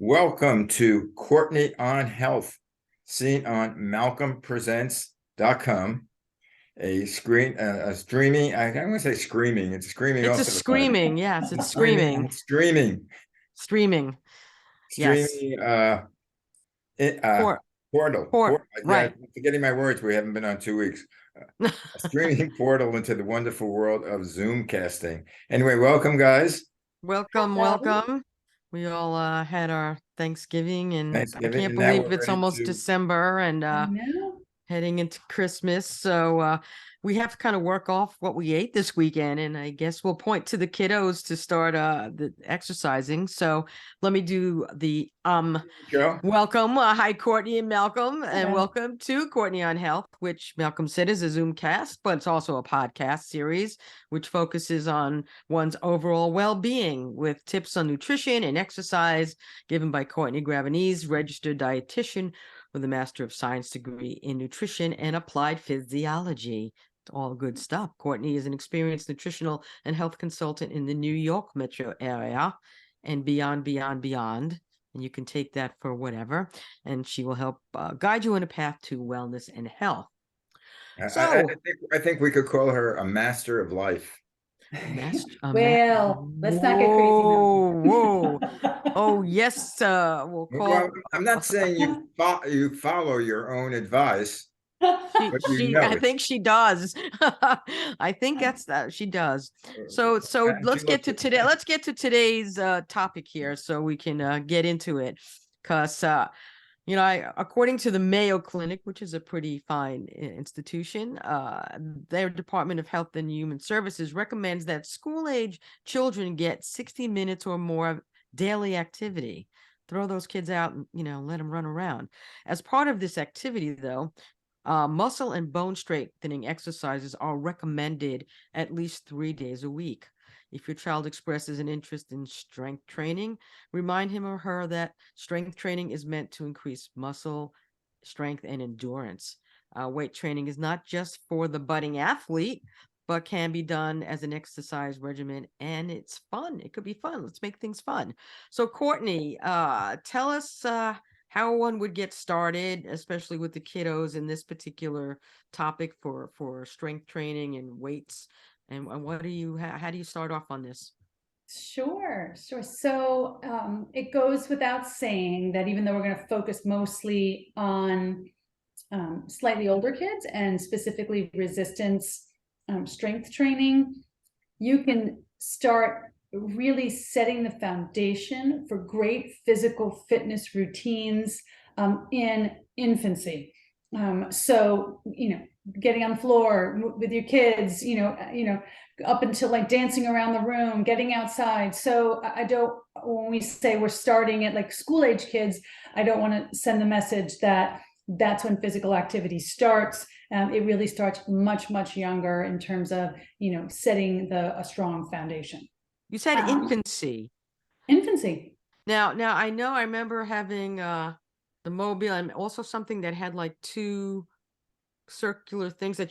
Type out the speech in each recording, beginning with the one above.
Welcome to Courtney on Health, seen on malcolmpresents.com. A streaming, I don't want to say screaming, it's screaming It's a off to the side. screaming. Yes, it's screaming. Streaming, Streaming. Yes. streaming, it, Port, Yeah, right. I'm forgetting my words. We haven't been on 2 weeks. A streaming portal into the wonderful world of Zoom casting. Anyway, welcome, guys. Welcome, Hello. welcome. We all had our Thanksgiving, and I Thanksgiving, can't and now believe we're it's ready almost to. December and I know. heading into Christmas. So we have to kind of work off what we ate this weekend, and I guess we'll point to the kiddos to start the exercising. So let me do the Joe. welcome. Hi, Courtney and Malcolm, and Hello. welcome to Courtney on Health, which Malcolm said is a Zoom cast, but it's also a podcast series which focuses on one's overall well-being with tips on nutrition and exercise given by Courtney Gravenese, registered dietitian with a Master of Science degree in nutrition and applied physiology. All good stuff. Courtney is an experienced nutritional and health consultant in the New York metro area and beyond. And you can take that for whatever. And she will help guide you on a path to wellness and health. So, I think we could call her a master of life. Well, let's not get crazy now. Whoa. Oh, yes. We'll Well, call. I'm not saying you follow your own advice, She, but you she, know I it. think she does. I think that's that she does. So She let's get looks to today. Let's get to today's topic here, so we can get into it. Because according to the Mayo Clinic, which is a pretty fine institution, their Department of Health and Human Services recommends that school-age children get 60 minutes or more of daily activity. Throw those kids out and let them run around. As part of this activity, though, muscle and bone strengthening exercises are recommended at least 3 days a week. If your child expresses an interest in strength training, remind him or her that strength training is meant to increase muscle strength and endurance. Weight training is not just for the budding athlete, but can be done as an exercise regimen, and it's fun. It could be fun. Let's make things fun. So, Courtney, tell us how one would get started, especially with the kiddos in this particular topic for strength training and weights. And what do you how do you start off on this? Sure. So it goes without saying that even though we're going to focus mostly on slightly older kids and specifically resistance strength training, you can start really setting the foundation for great physical fitness routines in infancy. So, getting on the floor with your kids, up until like dancing around the room, getting outside. So when we say we're starting at like school age kids, I don't want to send the message that that's when physical activity starts. It really starts much, much younger in terms of, setting a strong foundation. You said infancy. Infancy. Now I know I remember having the mobile, and also something that had like two circular things that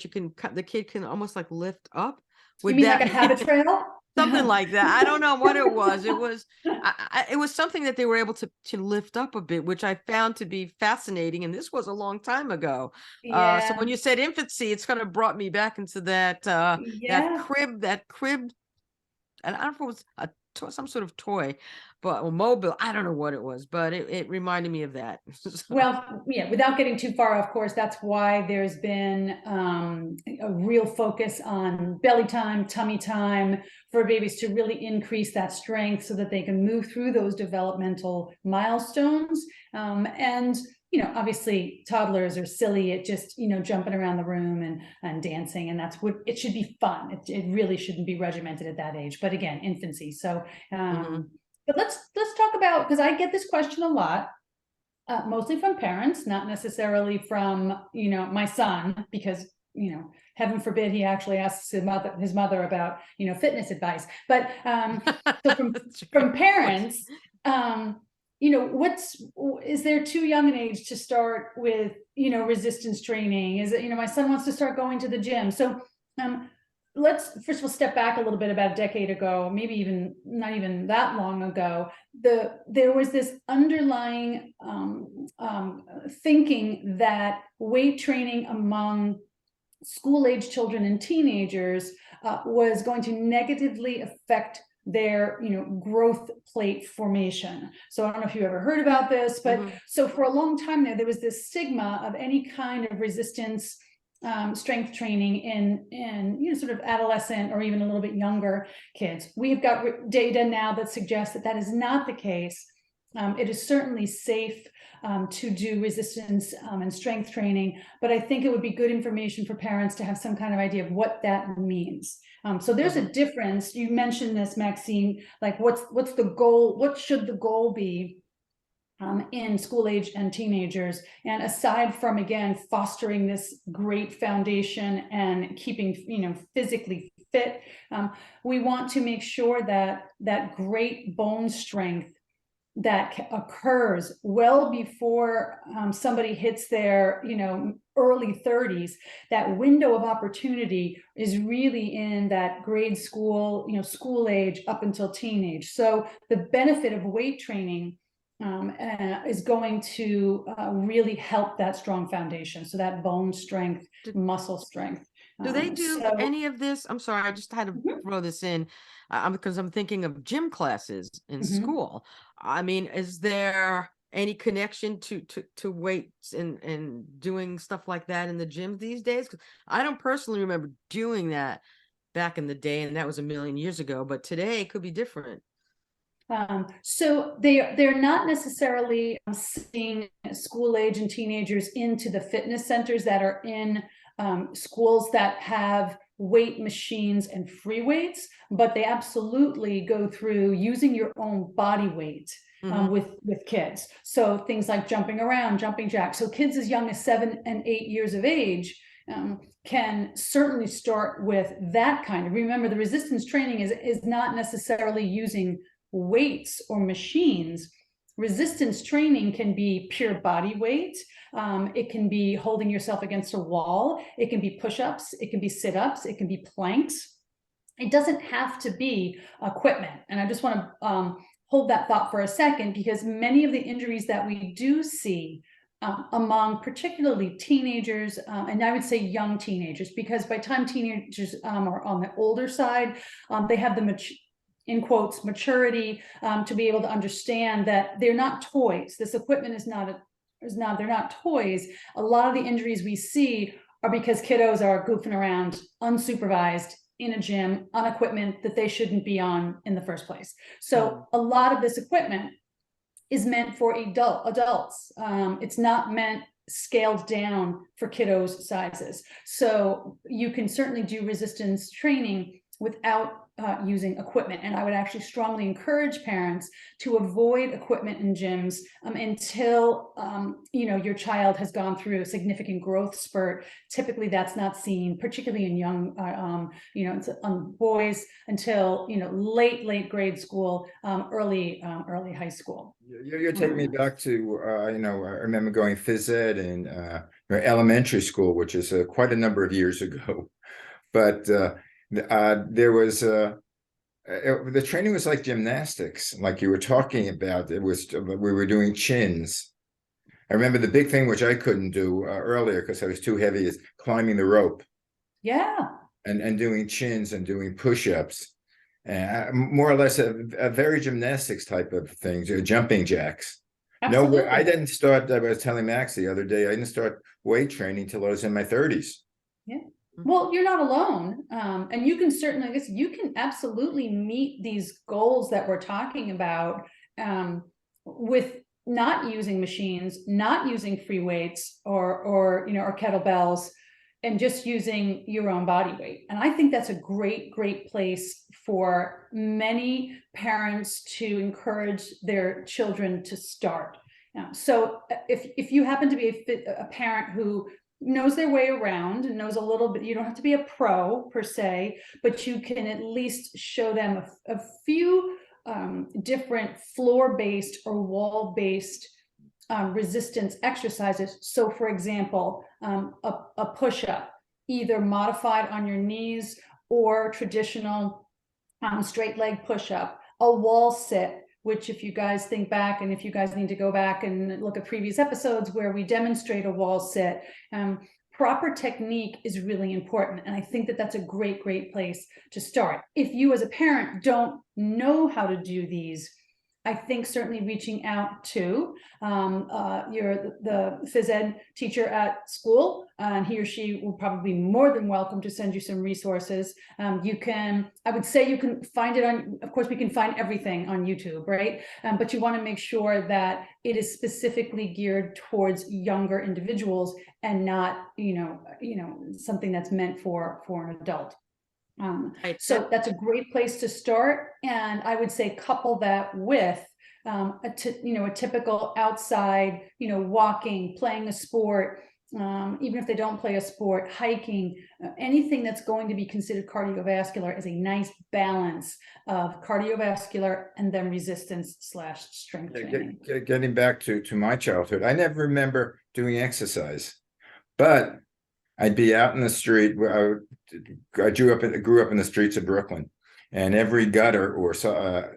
the kid can almost like lift up. You mean like a habit trail? Something like that. I don't know what it was. It was it was something that they were able to lift up a bit, which I found to be fascinating. And this was a long time ago. So when you said infancy, it's kind of brought me back into that that crib. And I don't know if it was some sort of toy, but mobile. I don't know what it was, but it reminded me of that. Well, yeah, without getting too far, of course, that's why there's been a real focus on belly time, tummy time for babies to really increase that strength so that they can move through those developmental milestones. And obviously toddlers are silly at just, jumping around the room and dancing. And that's what it should be fun. It really shouldn't be regimented at that age. But again, infancy. So, but let's talk about, because I get this question a lot, mostly from parents, not necessarily from, my son, because, heaven forbid he actually asks his mother about, fitness advice. But so from parents, is there too young an age to start with, resistance training? Is it, my son wants to start going to the gym. So let's first of all step back a little bit. About a decade ago, maybe even not even that long ago, there was this underlying thinking that weight training among school-age children and teenagers was going to negatively affect their growth plate formation. So I don't know if you ever heard about this, but so for a long time there was this stigma of any kind of resistance strength training in sort of adolescent or even a little bit younger kids. We've got data now that suggests that that is not the case. It is certainly safe to do resistance and strength training, but I think it would be good information for parents to have some kind of idea of what that means. So there's a difference. You mentioned this, Maxine, like what's the goal? What should the goal be in school age and teenagers? And aside from, again, fostering this great foundation and keeping, physically fit, we want to make sure that that great bone strength that occurs well before somebody hits their early 30s, that window of opportunity is really in that grade school, school age up until teenage. So the benefit of weight training is going to really help that strong foundation. So that bone strength, muscle strength. Do they do any of this? I'm sorry, I just had to throw this in because I'm thinking of gym classes in school. I mean, is there any connection to weights and doing stuff like that in the gym these days? 'Cause I don't personally remember doing that back in the day, and that was a million years ago, but today it could be different. So they're not necessarily seeing school age and teenagers into the fitness centers that are in schools that have weight machines and free weights, but they absolutely go through using your own body weight with kids. So things like jumping around, jumping jacks. So kids as young as 7 and 8 years of age can certainly start with that kind of. Remember, the resistance training is not necessarily using weights or machines. Resistance training can be pure body weight. It can be holding yourself against a wall. It can be push-ups. It can be sit-ups. It can be planks. It doesn't have to be equipment. And I just want to hold that thought for a second, because many of the injuries that we do see among particularly teenagers, and I would say young teenagers, because by the time teenagers are on the older side, they have the in quotes maturity to be able to understand that they're not toys. This equipment they're not toys. A lot of the injuries we see are because kiddos are goofing around unsupervised in a gym on equipment that they shouldn't be on in the first place. So a lot of this equipment is meant for adults. It's not meant scaled down for kiddos sizes. So you can certainly do resistance training without using equipment. And I would actually strongly encourage parents to avoid equipment in gyms until your child has gone through a significant growth spurt. Typically that's not seen, particularly in young boys, until late grade school, early high school. You're taking me back to I remember going phys ed in elementary school, which is quite a number of years ago. But there was the training was like gymnastics, like you were talking about. It was we were doing chins. I remember the big thing, which I couldn't do earlier because I was too heavy, is climbing the rope. Yeah. And doing chins and doing push-ups, more or less a very gymnastics type of things, jumping jacks. Absolutely. No, I didn't start. I was telling Max the other day, I didn't start weight training till I was in my 30s. Yeah. Well, you're not alone. And you can certainly, you can absolutely meet these goals that we're talking about with not using machines, not using free weights or kettlebells, and just using your own body weight. And I think that's a great place for many parents to encourage their children to start. So if you happen to be a parent who knows their way around and knows a little bit, you don't have to be a pro per se, but you can at least show them a few different floor-based or wall-based resistance exercises. So for example, a push-up, either modified on your knees or traditional straight leg push-up, a wall sit, which if you guys think back, and if you guys need to go back and look at previous episodes where we demonstrate a wall sit, proper technique is really important. And I think that that's a great, great place to start. If you as a parent don't know how to do these, I think certainly reaching out to the phys ed teacher at school, and he or she will probably be more than welcome to send you some resources. I would say you can find it on, of course, we can find everything on YouTube, right? But you want to make sure that it is specifically geared towards younger individuals and not, something that's meant for an adult. Right. So that's a great place to start. And I would say couple that with a typical outside, walking, playing a sport, even if they don't play a sport, hiking, anything that's going to be considered cardiovascular is a nice balance of cardiovascular and then resistance / strength training. Getting back to my childhood, I never remember doing exercise, but I'd be out in the street. I grew up in the streets of Brooklyn, and every gutter or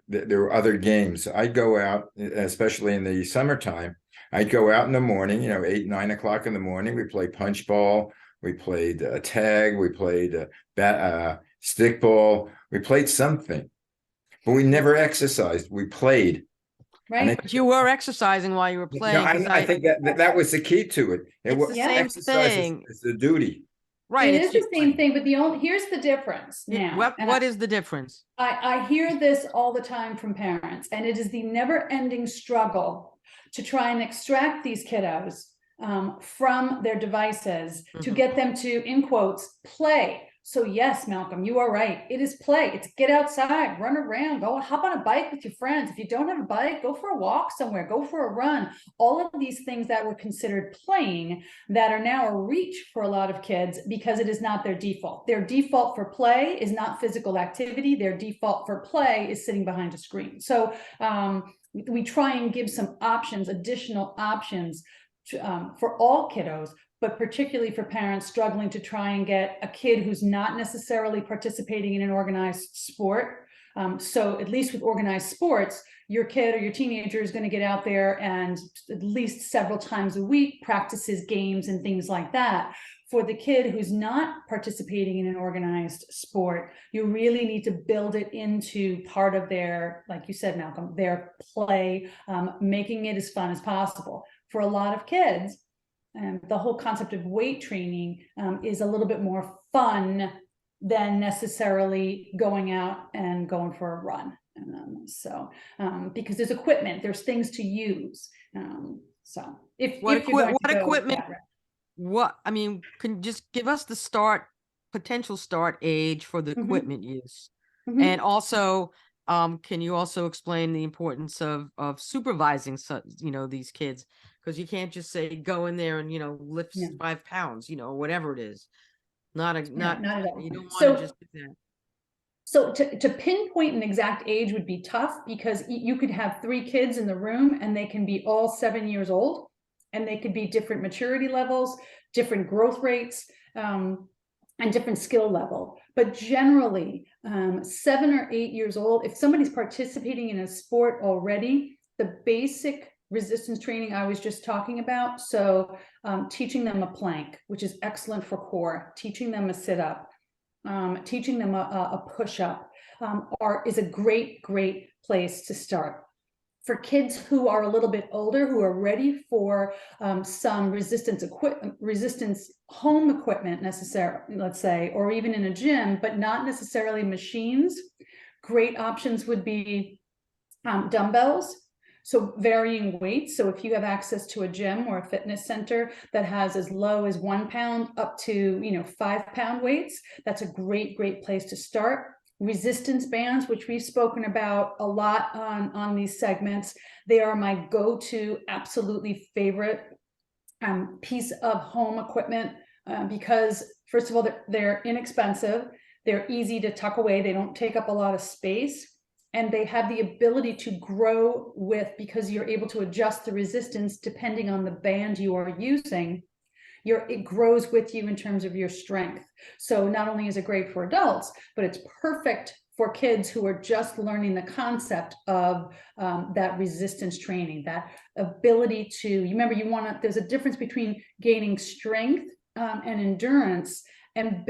there were other games. I'd go out, especially in the summertime. I'd go out in the morning, 8, 9 o'clock in the morning. We played punch ball, we played tag, we played stick ball, we played something, but we never exercised. We played. Right. But you were exercising while you were playing. I think that was the key to it. It's the same thing. It's the duty. Right. It is the same thing, but here's the difference now. What is the difference? I hear this all the time from parents, and it is the never-ending struggle to try and extract these kiddos from their devices to get them to, in quotes, play. So yes, Malcolm, you are right. It is play. It's get outside, run around, go hop on a bike with your friends. If you don't have a bike, go for a walk somewhere, go for a run. All of these things that were considered playing that are now a reach for a lot of kids because it is not their default. Their default for play is not physical activity. Their default for play is sitting behind a screen. So we try and give some options, additional options for all kiddos, but particularly for parents struggling to try and get a kid who's not necessarily participating in an organized sport. So at least with organized sports, your kid or your teenager is going to get out there and at least several times a week practices games and things like that. For the kid who's not participating in an organized sport, you really need to build it into part of their, like you said, Malcolm, their play, making it as fun as possible. For a lot of kids, the whole concept of weight training is a little bit more fun than necessarily going out and going for a run. Because there's equipment, there's things to use. What equipment? Can you just give us the potential start age for the equipment use? And also, can you also explain the importance of supervising, these kids? Because you can't just say go in there and lift 5 pounds, whatever it is. Not at all. You don't want to just do that. So to pinpoint an exact age would be tough because you could have 3 kids in the room and they can be all 7 years old, and they could be different maturity levels, different growth rates, and different skill level. But generally, 7 or 8 years old, if somebody's participating in a sport already, the basic resistance training I was just talking about. So teaching them a plank, which is excellent for core, teaching them a sit-up, teaching them a push-up is a great, great place to start. For kids who are a little bit older, who are ready for some resistance home equipment necessarily, let's say, or even in a gym, but not necessarily machines, great options would be dumbbells. So varying weights. So if you have access to a gym or a fitness center that has as low as 1 pound up to 5 pound weights, that's a great, great place to start. Resistance bands, which we've spoken about a lot on these segments, they are my go-to, absolutely favorite piece of home equipment because first of all, they're inexpensive, they're easy to tuck away, they don't take up a lot of space. And they have the ability to grow with, because you're able to adjust the resistance depending on the band you are using. it grows with you in terms of your strength. So not only is it great for adults, but it's perfect for kids who are just learning the concept of that resistance training, that ability to, you remember, there's a difference between gaining strength and endurance and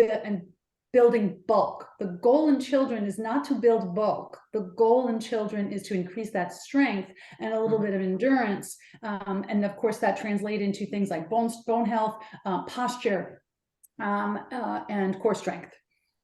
building bulk. The goal in children is not to build bulk. The goal in children is to increase that strength and a little bit of endurance. And of course, that translates into things like bone health, posture, and core strength.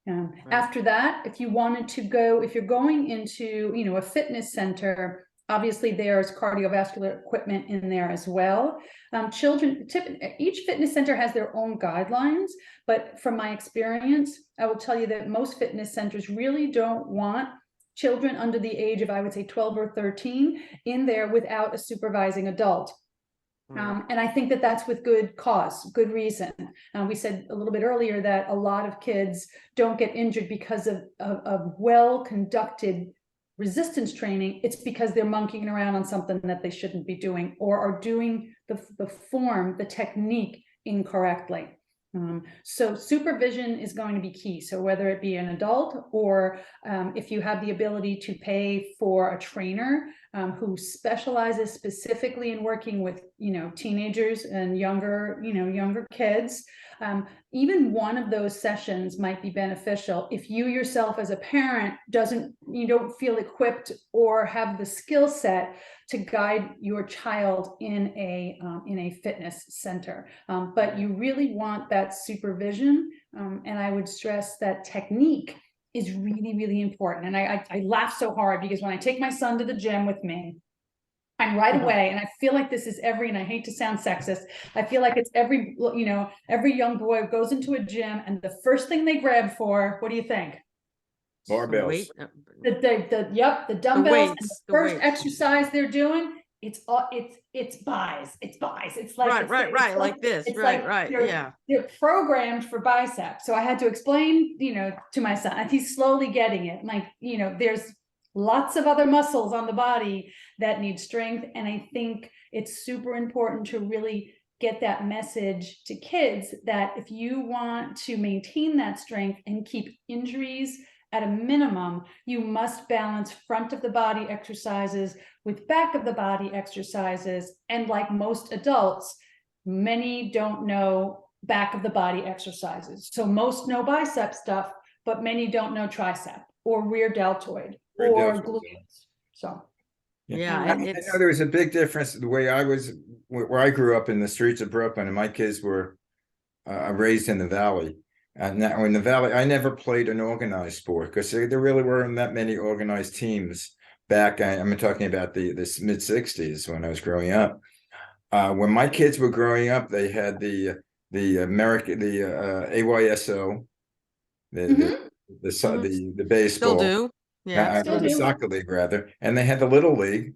Right. After that, if you're going into, a fitness center, obviously there's cardiovascular equipment in there as well. Each fitness center has their own guidelines, but from my experience, I will tell you that most fitness centers really don't want children under the age of, I would say, 12 or 13 in there without a supervising adult. And I think that that's with good cause, good reason. We said a little bit earlier that a lot of kids don't get injured because of well-conducted resistance training. It's because they're monkeying around on something that they shouldn't be doing, or are doing the technique incorrectly. So supervision is going to be key. So whether it be an adult, or if you have the ability to pay for a trainer who specializes specifically in working with, teenagers and younger kids, even one of those sessions might be beneficial if you yourself as a parent you don't feel equipped or have the skill set to guide your child in a fitness center. But you really want that supervision, and I would stress that technique is really, really important. And I laugh so hard because when I take my son to the gym with me, I'm right away, and I feel like this is and I hate to sound sexist, I feel like it's every young boy goes into a gym, and the first thing they grab for, what do you think? Barbells. The dumbbells. And the first exercise they're doing, it's buys. It's like right, like this, right, yeah. They're programmed for biceps. So I had to explain, to my son, and he's slowly getting it. Like, there's lots of other muscles on the body that need strength, and I think it's super important to really get that message to kids that if you want to maintain that strength and keep injuries at a minimum, you must balance front of the body exercises with back of the body exercises. And like most adults, many don't know back of the body exercises. So most know bicep stuff, but many don't know tricep or rear deltoid or gluteus. So yeah, I know there was a big difference the way where I grew up in the streets of Brooklyn, and my kids were raised in the Valley. And now in the Valley, I never played an organized sport because there really weren't that many organized teams back. I'm talking about the mid 60s when I was growing up. When my kids were growing up, they had the AYSO, the baseball, still do, yeah, the soccer league rather, and they had the Little League,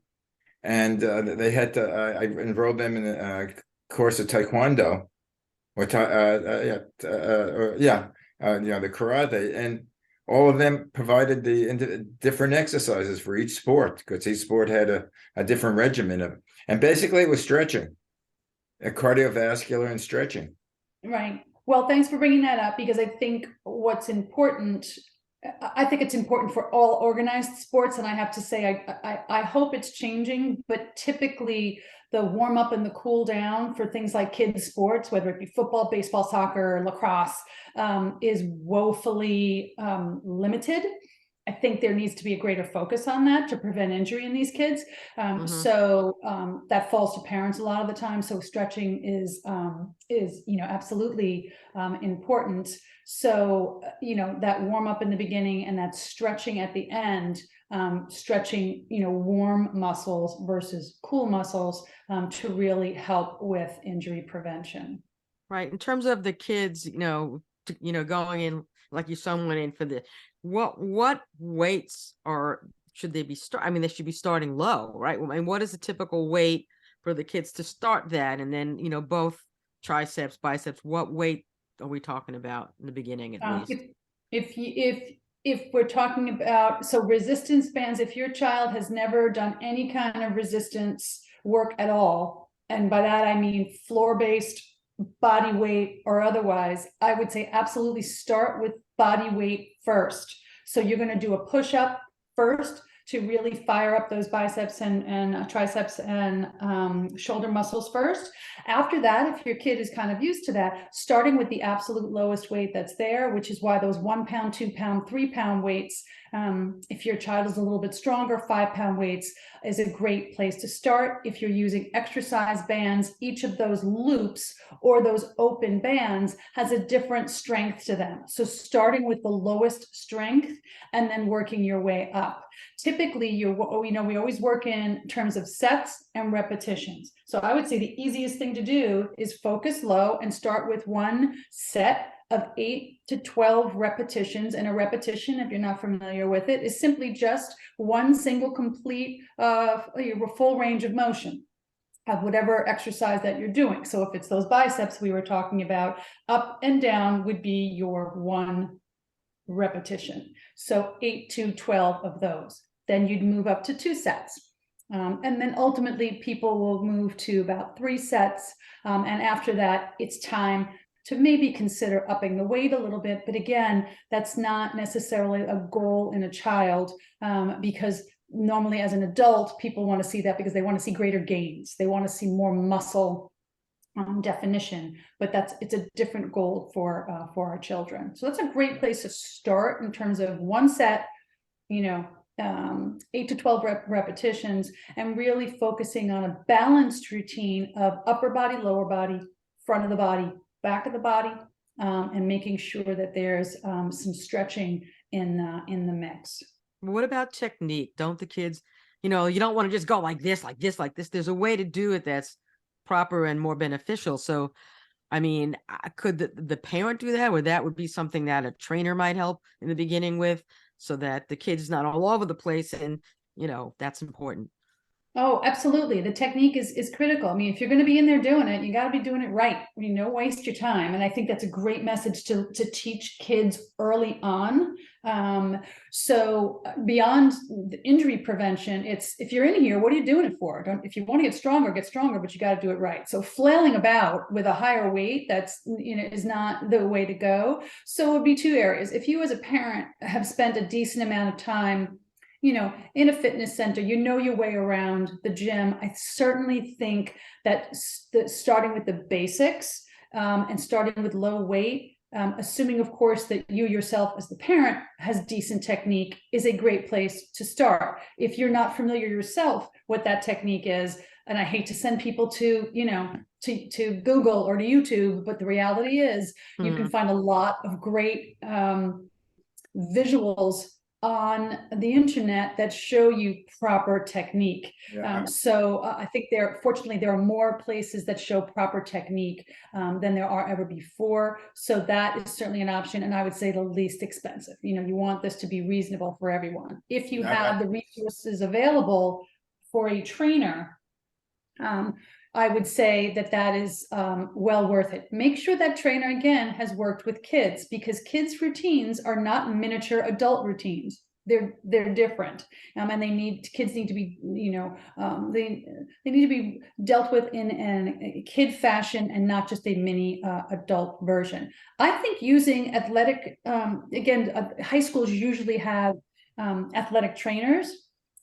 and they had to. I enrolled them in a course of Taekwondo. Or the karate, and all of them provided the different exercises for each sport, because each sport had a different regimen of, and basically it was stretching, cardiovascular and stretching. Right. Well, thanks for bringing that up, because I think it's important for all organized sports, and I have to say I hope it's changing, but typically the warm up and the cool down for things like kids sports, whether it be football, baseball, soccer, lacrosse, is woefully limited. I think there needs to be a greater focus on that to prevent injury in these kids. So that falls to parents a lot of the time. So stretching is absolutely important. So, that warm up in the beginning and that stretching at the end, stretching, warm muscles versus cool muscles, to really help with injury prevention. Right. In terms of the kids, going in, like your son went in for what weights should they be they should be starting low, right? And what is the typical weight for the kids to start that? And then, both triceps, biceps, what weight are we talking about in the beginning at least? If we're talking about, so resistance bands, if your child has never done any kind of resistance work at all, and by that I mean floor-based body weight or otherwise, I would say absolutely start with body weight first. So you're going to do a push-up first to really fire up those biceps and triceps and shoulder muscles first. After that, if your kid is kind of used to that, starting with the absolute lowest weight that's there, which is why those 1 pound, 2 pound, 3 pound weights, if your child is a little bit stronger, 5 pound weights is a great place to start. If you're using exercise bands, each of those loops or those open bands has a different strength to them. So starting with the lowest strength and then working your way up. Typically, we always work in terms of sets and repetitions. So I would say the easiest thing to do is focus low and start with one set of 8 to 12 repetitions. And a repetition, if you're not familiar with it, is simply just one single complete full range of motion of whatever exercise that you're doing. So if it's those biceps we were talking about, up and down would be your one repetition. So 8 to 12 of those. Then you'd move up to 2 sets. And then ultimately people will move to about 3 sets. And after that, it's time to maybe consider upping the weight a little bit. But again, that's not necessarily a goal in a child, because normally as an adult, people want to see that because they want to see greater gains. They want to see more muscle definition, but it's a different goal for our children. So that's a great place to start in terms of one set, 8 to 12 repetitions, and really focusing on a balanced routine of upper body, lower body, front of the body, back of the body, and making sure that there's some stretching in the mix. What about technique? Don't the kids, you don't want to just go like this, like this, like this. There's a way to do it that's proper and more beneficial. So, I mean, could the parent do that? Or that would be something that a trainer might help in the beginning with, so that the kid's not all over the place, and that's important. Oh, absolutely. The technique is critical. I mean, if you're going to be in there doing it, you got to be doing it right. Don't waste your time. And I think that's a great message to teach kids early on. So beyond the injury prevention, it's, if you're in here, what are you doing it for? If you want to get stronger, but you got to do it right. So flailing about with a higher weight, that's, is not the way to go. So it would be 2 areas. If you as a parent have spent a decent amount of time in a fitness center, your way around the gym, I certainly think that starting with the basics and starting with low weight, assuming, of course, that you yourself as the parent has decent technique, is a great place to start. If you're not familiar yourself what that technique is, and I hate to send people to, to Google or to YouTube, but the reality is you can find a lot of great visuals on the internet that show you proper technique. Yeah. So I think fortunately there are more places that show proper technique than there are ever before. So that is certainly an option, and I would say the least expensive. You want this to be reasonable for everyone. If you have the resources available for a trainer, I would say that is well worth it. Make sure that trainer, again, has worked with kids, because kids' routines are not miniature adult routines. They're different, and kids need to be, they need to be dealt with in a kid fashion and not just a mini adult version. I think using athletic, high schools usually have athletic trainers.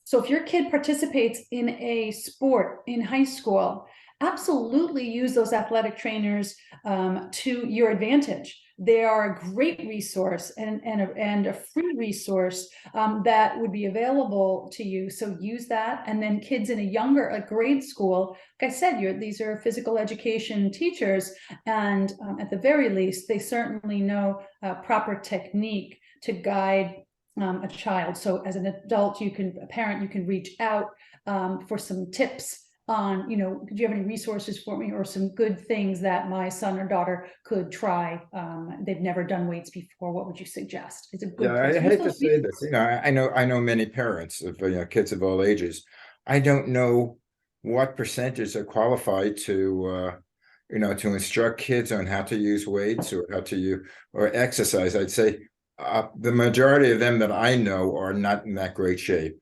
So if your kid participates in a sport in high school, absolutely use those athletic trainers to your advantage. They are a great resource and a free resource that would be available to you. So use that. And then kids in a grade school, like I said, these are physical education teachers, and at the very least, they certainly know proper technique to guide a child. So as an adult, a parent, you can reach out for some tips on, do you have any resources for me, or some good things that my son or daughter could try? They've never done weights before. What would you suggest? It's a good I hate to say this. I know many parents of kids of all ages. I don't know what percentage are qualified to to instruct kids on how to use weights or or exercise. I'd say the majority of them that I know are not in that great shape.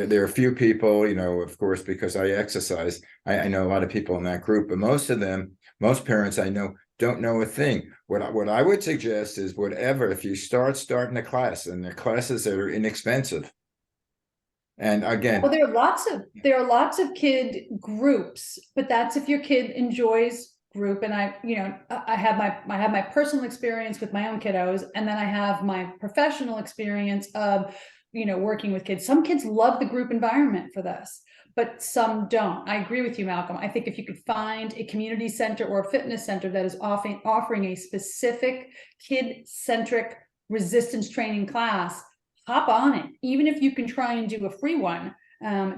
there are a few people, of course, because I exercise. I know a lot of people in that group, but most parents I know don't know a thing. What I would suggest is whatever, if you starting a class, and they're classes that are inexpensive. And again, Well, there are lots of kid groups, but that's if your kid enjoys group. And I have my personal experience with my own kiddos, and then I have my professional experience of, working with kids. Some kids love the group environment for this, but some don't. I agree with you, Malcolm. I think if you could find a community center or a fitness center that is offering a specific kid-centric resistance training class, hop on it. Even if you can try and do a free one,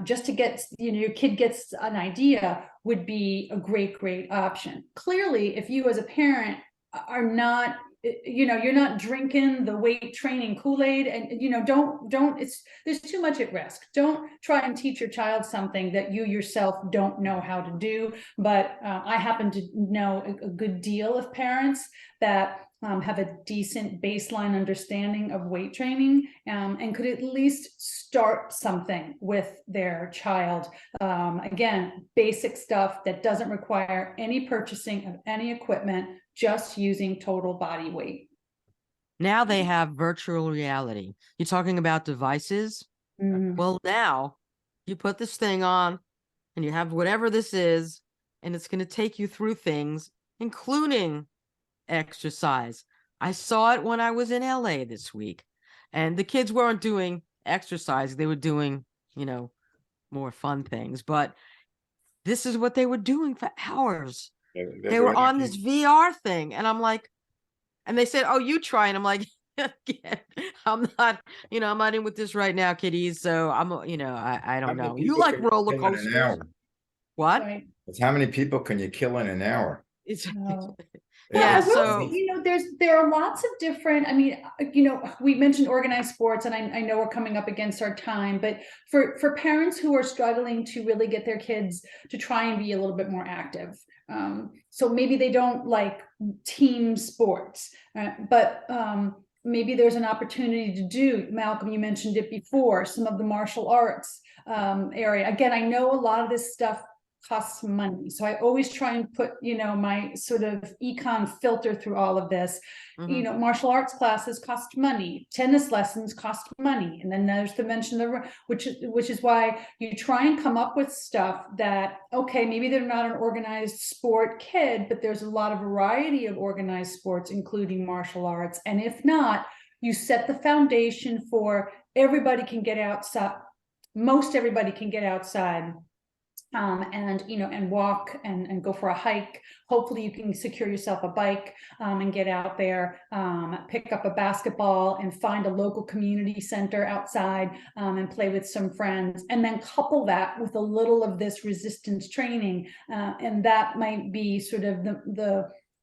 just to get, your kid gets an idea, would be a great option. Clearly, if you as a parent are not, you're not drinking the weight training Kool-Aid, and there's too much at risk. Don't try and teach your child something that you yourself don't know how to do. But I happen to know a good deal of parents that have a decent baseline understanding of weight training, and could at least start something with their child. Again, basic stuff that doesn't require any purchasing of any equipment, just using total body weight. Now they have virtual reality. You're talking about devices. Mhm. Well, now you put this thing on and you have whatever this is, and it's going to take you through things, including exercise. I saw it when I was in LA this week, and the kids weren't doing exercise. They were doing, more fun things, but this is what they were doing for hours. They were on this VR thing, and I'm like, and they said, "Oh, you try," and I'm like, yeah, I'm not, I'm not in with this right now, kiddies. So I'm, I how don't many know. You people like can you roller kill in an coasters? hour? What? Right. It's how many people can you kill in an hour? It's Oh. yeah. I will So say, there are lots of different, we mentioned organized sports, and I know we're coming up against our time, but for parents who are struggling to really get their kids to try and be a little bit more active, so maybe they don't like team sports, but maybe there's an opportunity to do, Malcolm, you mentioned it before, some of the martial arts area. Again, I know a lot of this stuff costs money, so I always try and put my sort of econ filter through all of this. Martial arts classes cost money, tennis lessons cost money, and then there's the mention of which is why you try and come up with stuff that, okay, maybe they're not an organized sport kid, but there's a lot of variety of organized sports, including martial arts. And if not, you set the foundation for everybody can get outside. Most everybody can get outside, and walk and go for a hike. Hopefully you can secure yourself a bike, and get out there, pick up a basketball and find a local community center outside, and play with some friends, and then couple that with a little of this resistance training, and that might be sort of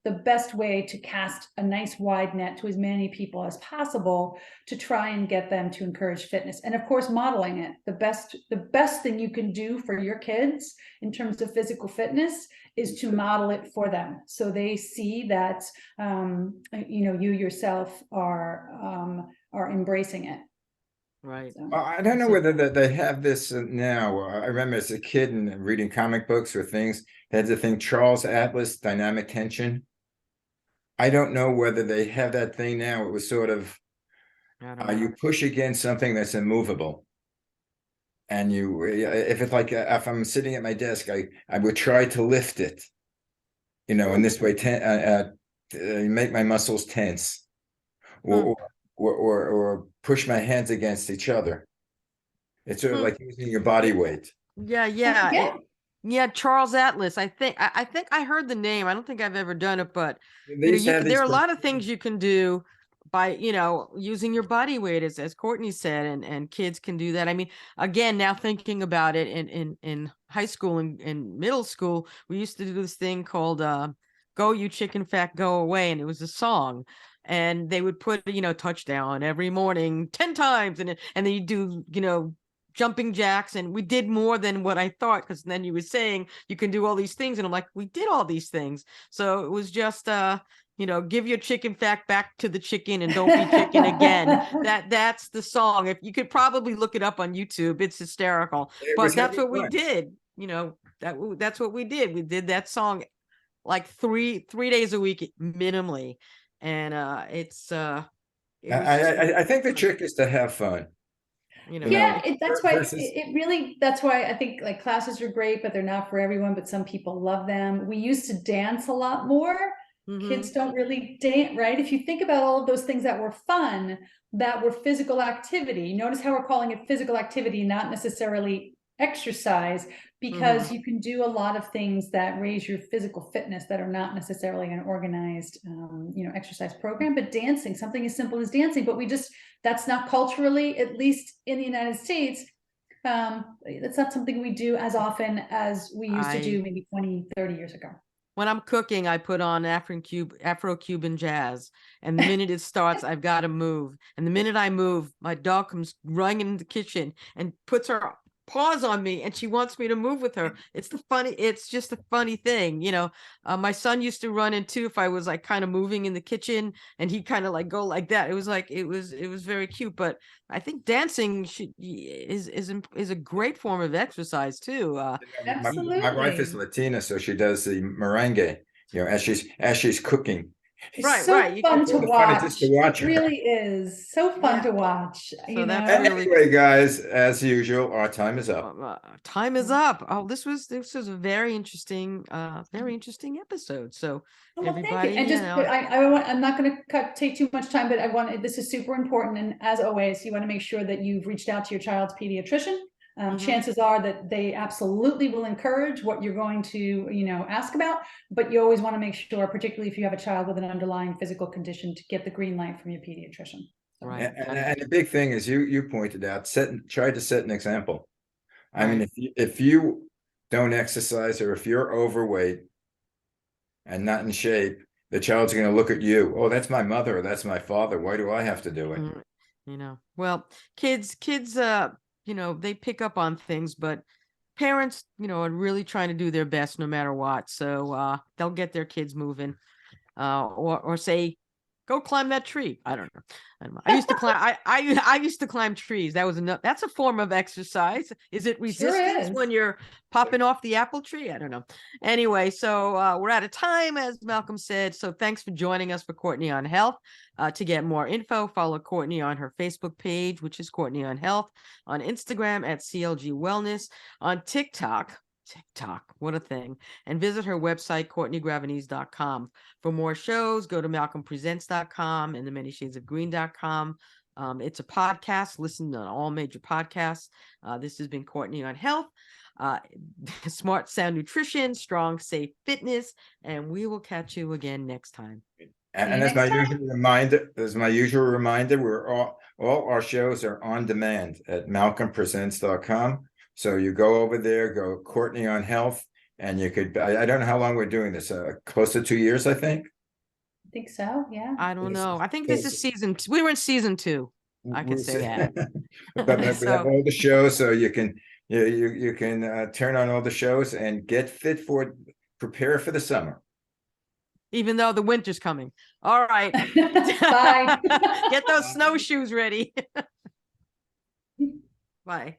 the best way to cast a nice wide net to as many people as possible to try and get them to encourage fitness. And of course, modeling it. The best thing you can do for your kids in terms of physical fitness is to model it for them, so they see that you yourself are embracing it. right. So. I don't know whether they have this now. I remember as a kid and reading comic books or things, they had the thing Charles Atlas dynamic tension. I don't know whether they have that thing now. It was sort of I don't know. you push against something that's immovable, and if it's like if I'm sitting at my desk, I would try to lift it, in this way, make my muscles tense, or or push my hands against each other. It's sort of like using your body weight. Yeah, yeah, Charles Atlas. I think I heard the name. I don't think I've ever done it, but They used to have there these are a lot of things you can do by, using your body weight, as Courtney said, and kids can do that. I mean, again, now thinking about it, in high school and middle school, we used to do this thing called "Go You Chicken Fat Go Away," and it was a song. And they would put, touchdown every morning 10 times, and then you do, jumping jacks, and we did more than what I thought, because then you were saying you can do all these things, and I'm like, we did all these things. So it was just give your chicken fact back to the chicken and don't be chicken again. That's the song. If you could probably look it up on YouTube, it's hysterical. But that's what we did. That's what we did. We did that song like three days a week minimally, and I think the trick is to have fun. Yeah, that's why that's why I think like classes are great, but they're not for everyone, but some people love them. We used to dance a lot more. Kids don't really dance, right? If you think about all of those things that were fun, that were physical activity, notice how we're calling it physical activity, not necessarily exercise, because you can do a lot of things that raise your physical fitness that are not necessarily an organized exercise program. But dancing, something as simple as dancing, but that's not culturally, at least in the United States, that's not something we do as often as we used to do maybe 20-30 years ago. When I'm cooking, I put on Afro-Cuban jazz, and the minute it starts, I've got to move. And the minute I move, my dog comes running into the kitchen and puts her paws on me, and she wants me to move with her. It's just a funny thing. My son used to run in too if I was like kind of moving in the kitchen, and he kind of like go like that. It was like it was very cute. But I think dancing is a great form of exercise too. Absolutely. My wife is Latina, so she does the merengue, as she's cooking. It's so fun to watch. It really is so fun to watch. Anyway, guys, as usual, our time is up. Time is up. Oh, this was a very interesting episode. So everybody, thank you. I'm not going to take too much time, but this is super important. And as always, you want to make sure that you've reached out to your child's pediatrician. Chances are that they absolutely will encourage what you're going to, ask about, but you always want to make sure, particularly if you have a child with an underlying physical condition, to get the green light from your pediatrician. Right. And the big thing is you pointed out, try to set an example. I mean, if you don't exercise, or if you're overweight and not in shape, the child's going to look at you. Oh, that's my mother, or that's my father. Why do I have to do it? Well, kids, they pick up on things, but parents, are really trying to do their best no matter what. So they'll get their kids moving, or say, go climb that tree. I don't know. I used to climb. I used to climb trees. That's a form of exercise. Is it resistance when you're popping off the apple tree? I don't know. Anyway, so we're out of time, as Malcolm said. So thanks for joining us for Courtney on Health. To get more info, follow Courtney on her Facebook page, which is Courtney on Health, on Instagram at CLG Wellness, on TikTok, what a thing, and visit her website, CourtneyGravenese.com. For more shows, go to MalcolmPresents.com and theManyShadesOfGreen.com. It's a podcast. Listen on all major podcasts. This has been Courtney on Health, Smart Sound Nutrition, Strong Safe Fitness, and we will catch you again next time. And as my usual reminder, we're all our shows are on demand at MalcolmPresents.com. So you go over there, go Courtney on Health, and you could, I don't know how long we're doing this, close to 2 years, I think. I think so, yeah. I don't know. I think this is season 2. We were in season 2. I can say that. But we have all the shows, so you can turn on all the shows and get fit prepare for the summer. Even though the winter's coming. All right. Bye. Get those snowshoes ready. Bye.